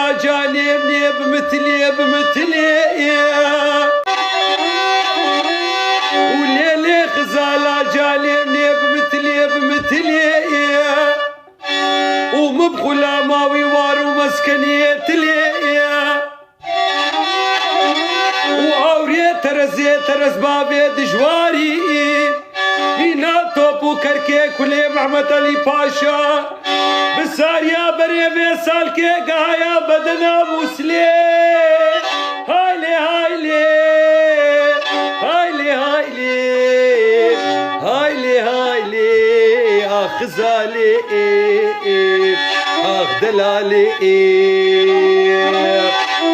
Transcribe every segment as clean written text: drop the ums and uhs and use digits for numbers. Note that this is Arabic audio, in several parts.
دنا جانبني بمثلي وليلي خزالة جانبني بمثلي ومبخلا ماوي وارو مسكني تلي وعوري ترز بابي دجواري هنا توبو كركي كلي محمد علي باشا بساريا بريبي سالكي قايا بدنا موسلي هايلي هايلي هايلي هايلي هايلي هايلي اخ زالي اخ دلالي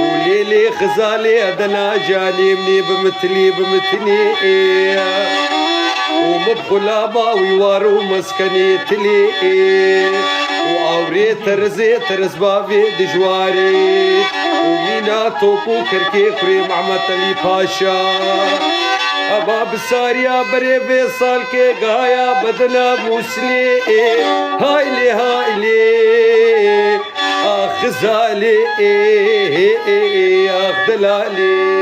وليلي خزالي دنا جانبني بمثلي ومبخلا باوي وارو مسكني تلي وعوري ترز بابي دجواري ومينا توبو كركي كري محمد علي باشا ابا بساريا بريبي سالكي قايا بدنا موسلي هايلي هايلي اخ زالي اخ دلالي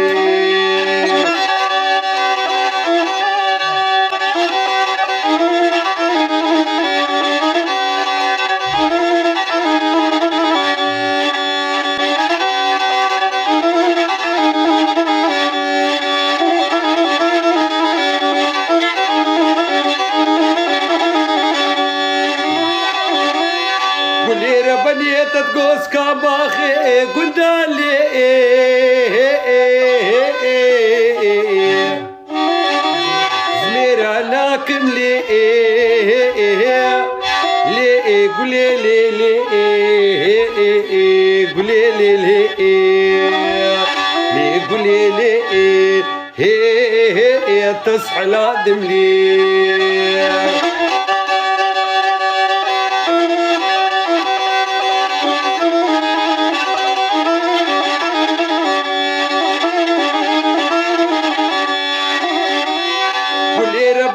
بنيت تقوس كاباخي قدالي زميرة لكن لي قولي لي قولي لي قولي لي تصحى لادم لي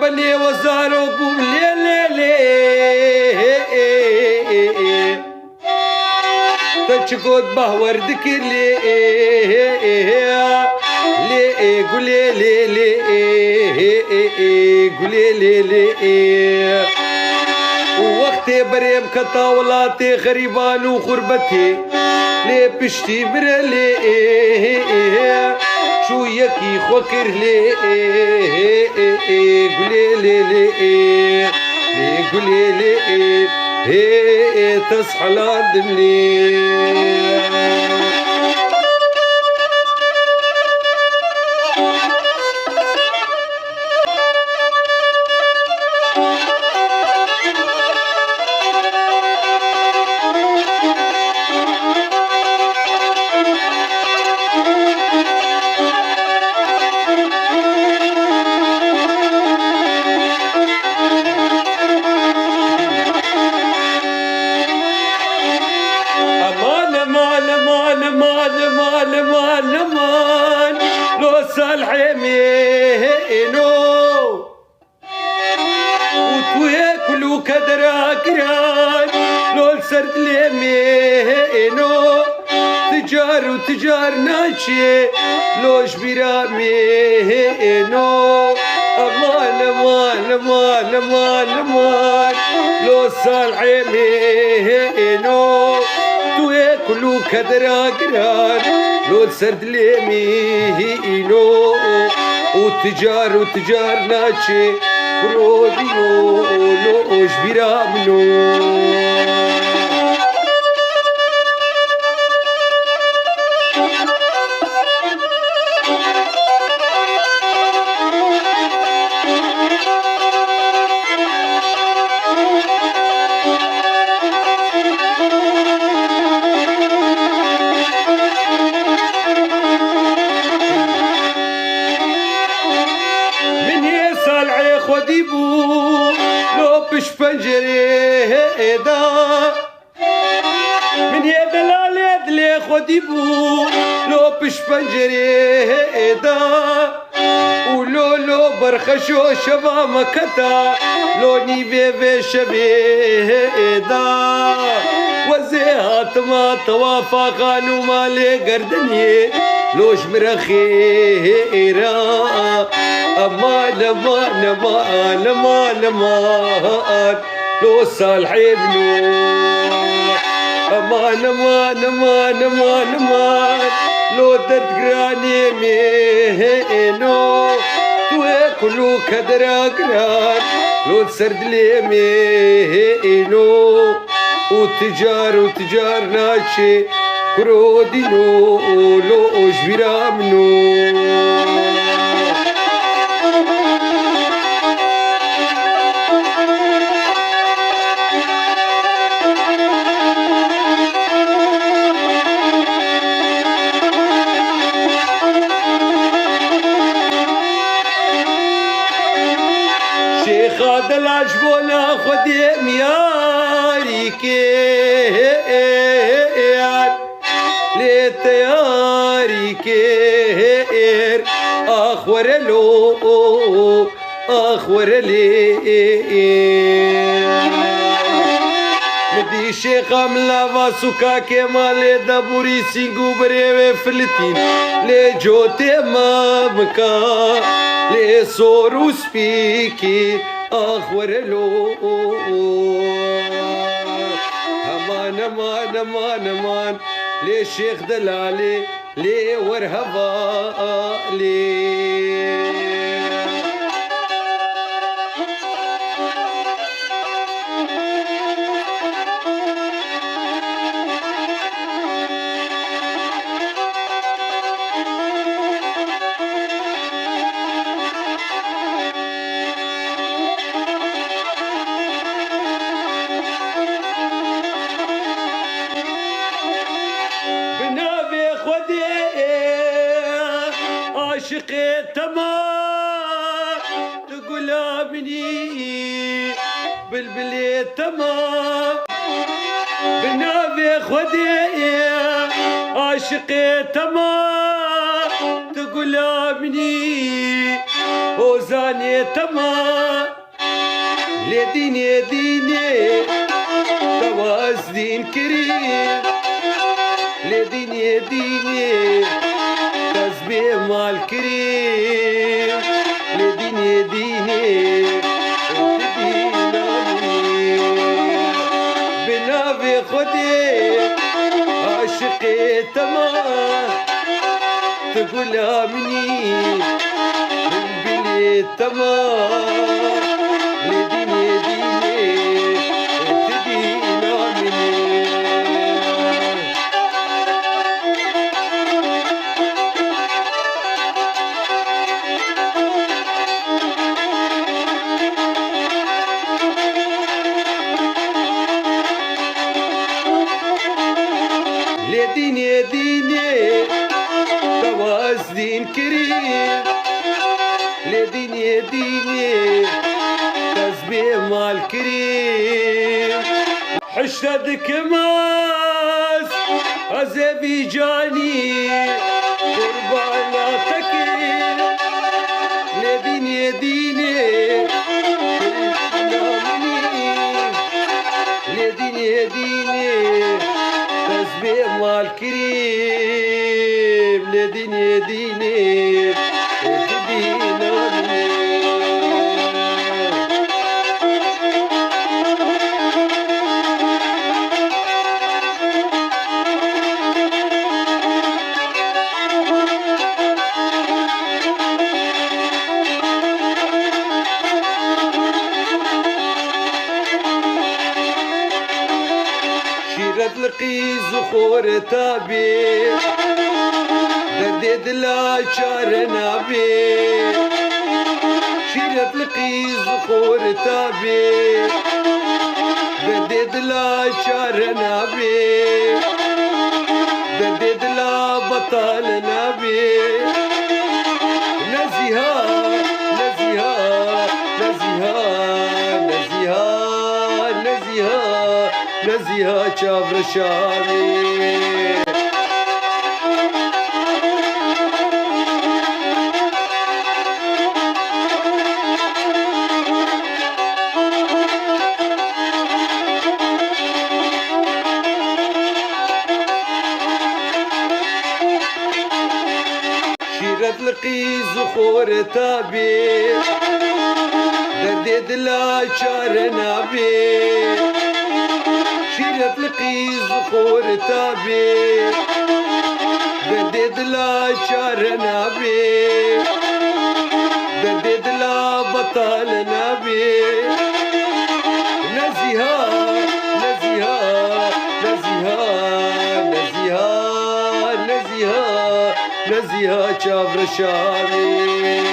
بني وزارو بولي لي تشكوت بهور ذكر لي قولي لي ووقتي بريم كطاولاتي غريبان وخربتي لي بشتي مرلي شو يكي خوكر لي قولي لي قولي لي تصحى لادم لي مان لو سالحيمينو وتوي كلو كدرا كران لو سرد ليمينو تجار ناشي لو شبيرا مينو امان لو سالحيمينو توي كلو كدرا كران لو سرد ليمينو وتجار ناشي كروديو لو شبيرا منو خودی بو لو بش پنجره دا من یه دلاله دلی خودی بو لو پش پنجره دا ولو لو برخشو شبا مکتا لو نیوه و شبه دا وزیهات ما توافا خانو مال گردنی لوش مرخیرا امان امان امان امان امان لو صالح ابنو امان امان امان امان امان لو درد گرانی مینو توی کلو کدرا گران لو سرد لی مینو وتجار ناشي كرودينو لو اجبرا منو شيخ هذا العجبونا خدي مياري كير لتياري كير اخور لو اخور لي ندي شيخ عملا واسوكا كمال دبوري سينغو بريوي فلتين لجوتي مامكا لصوروس بيكي اخور لو امان امان امان امان لي شيخ دلالي لي ورهبا لي عاشقي تمام تقول امني بلبلي تمام بنابي خدي عاشقي تمام تقول امني وزاني تمام لديني ديني تواز دين كريم لديني ديني كسبي مال كريم لديني ديني بنابي خدي عاشقي تمام تقول امني بلبلي تمام لديني ديني تدينا مني لديني ديني تواز دين كريم لديني ديني كسبي مال كريم حشتك ماس أزبيجاني قرباناتك لديني ديني لديني ديني كسبي مال كريم لديني ديني تدينا شيرت لقيز وخور تابي ددد لا شارنا بي شيرت لقيز وخور تابي ددد لا شارنا بي ددد لا بطلنا بي نزيها نزيها نزيها نزيها نزيها نزيها شافر شامي لقیز و خورتا بی دردی دلا چار نابی شیرت لقیز و خورتا بی دردی دلا چار نابی دردی دلا بطال نابی نزیها نزیها نزیها نزیها نزیها نزیها چاور شامی